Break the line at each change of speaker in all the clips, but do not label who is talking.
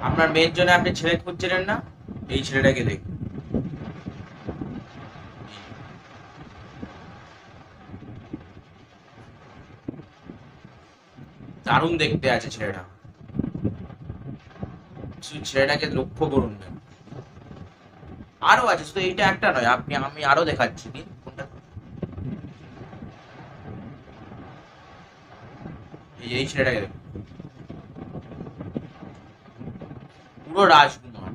আপনার মেয়ের জন্য আপনি ছেলে খুঁজছিলেন না, এই ছেলেটাকে দেখুন। দারুণ দেখতে আছে ছেলেটা, শুধু ছেলেটাকে লক্ষ্য করুন না। আরো আছে, শুধু এইটা একটা নয়, আমি আরো দেখাচ্ছি কি কোনটা। এই ছেলেটাকে দেখুন, পুরো রাজকুমার।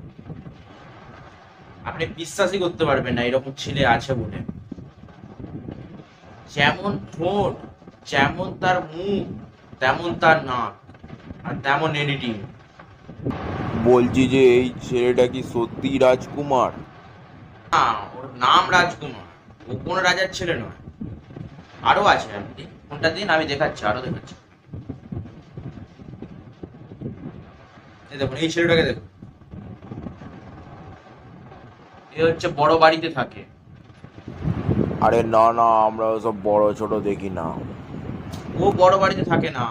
আপনি বিশ্বাসই করতে পারবেন না এরকম ছেলে আছে বলে। যেমন ঠোঁট, যেমন তার মুখ, তেমন তার নাক, আর তেমন এডিটিং।
বলছি যে এই ছেলেটা কি সত্যি রাজকুমার?
না, ওর নাম রাজকুমার, ও কোনো রাজার ছেলে নয়। আরো আছে, আপনি কোনটা দিন আমি দেখাচ্ছি, আরো দেখাচ্ছি। এই দেখুন, এই ছেলেটাকে দেখুন, এ হচ্ছে বড় বাড়িতে থাকে।
আরে না না, আমরা সব বড় ছোট দেখি না।
ও বড় বাড়িতে থাকে না,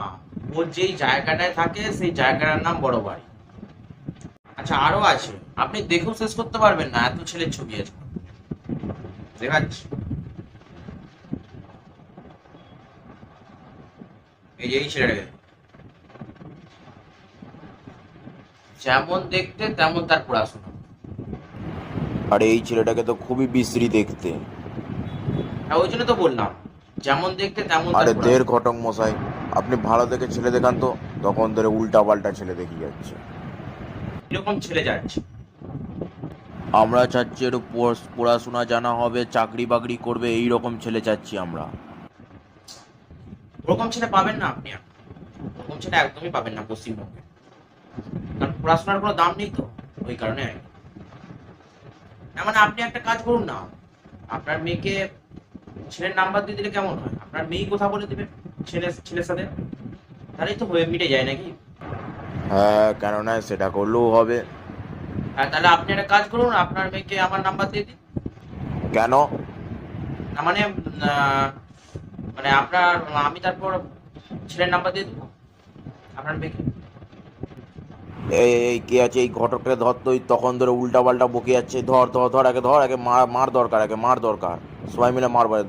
ও যেই জায়গাটায় থাকে সেই জায়গাটার নাম বড় বাড়ি। আচ্ছা, আরো আছে, আপনি দেখেও শেষ করতে পারবেন না, এত ছেলের ছবি আছে। দেখাচ্ছি, এই যে এই ছেলেটাকে, যেমন দেখতে তেমন তার পড়াশোনা।
আরে এই ছেলেটাকে তো খুবই বিশ্রী দেখতে।
হ্যাঁ, ওই জন্য তো বললাম, যেমন দেখতে তেমন তার
আরে দের
পড়াশোনা।
ঘটক মশাই, আপনি ভালো দেখে ছেলে দেখান তো, তখন ধরে উল্টা পাল্টা ছেলে দেখি যাচ্ছে।
এরকম ছেলে যাচ্ছে।
আমরা চাচ্ছি একটু পড়াশোনা জানা হবে, চাকরি বাকরি করবে, এই রকম ছেলে চাচ্ছি আমরা।
ওরকম ছেলে পাবেন না আপনি, ওরকম ছেলে একদমই পাবেন না পশ্চিমবঙ্গে, কারণ পড়াশোনার কোনো দাম নেই তো, ওই কারণে আর কি। না মানে আপনি একটা কাজ করুন না, আপনার মেয়েকে ছেলের নাম্বার দিয়ে দিলে কেমন হয়, আপনার মেয়েই কথা বলে দিবে ছেলের সাথে, তাহলেই তো হয়ে মিটে যায় নাকি।
হ্যাঁ, কেন নয়, সেটা করলেও হবে।
আর তাহলে আপনি একটা কাজ করুন, আপনার মেয়েকে আমার নাম্বার দিয়ে দিন।
কেন?
না মানে মানে আপনার, আমি তারপর ছেলের নাম্বার দিয়ে দেবো আপনার মেয়েকে।
এই এই কে আছে, এই ঘটকটা ধর তো, তখন ধরে উল্টা পাল্টা বকে যাচ্ছে। ধর ধর ধর, আগে ধর, আগে মার, মার দরকার, আগে মার দরকার, সবাই মিলে মার বাড়ে।